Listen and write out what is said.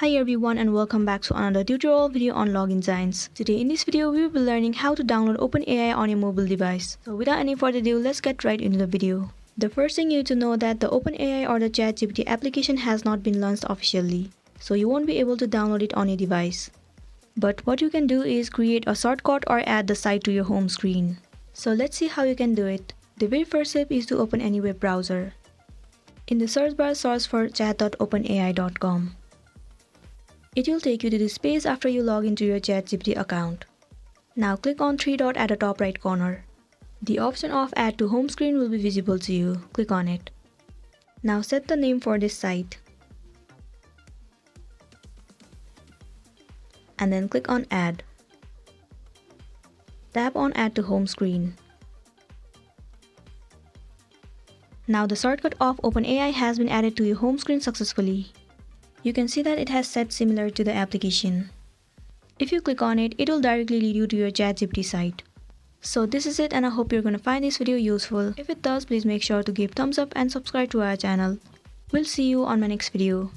Hi everyone and welcome back to another tutorial video on login science. Today in this video we will be learning how to download OpenAI on your mobile device. So without any further ado, let's get right into the video. The first thing you need to know that the OpenAI or the ChatGPT application has not been launched officially, so you won't be able to download it on your device. But what you can do is create a shortcut or add the site to your home screen. So let's see how you can do it. The very first step is to open any web browser. In the search bar, search for chat.openai.com. It will take you to this page after you log into your ChatGPT account. Now click on three dot at the top right corner. The option of Add to Home Screen will be visible to you. Click on it. Now set the name for this site. And then click on Add. Tap on Add to Home Screen. Now the shortcut of OpenAI has been added to your home screen successfully. You can see that it has set similar to the application. If you click on it, it will directly lead you to your ChatGPT site. So this is it, and I hope you're gonna find this video useful. If it does, please make sure to give thumbs up and subscribe to our channel. We'll see you on my next video.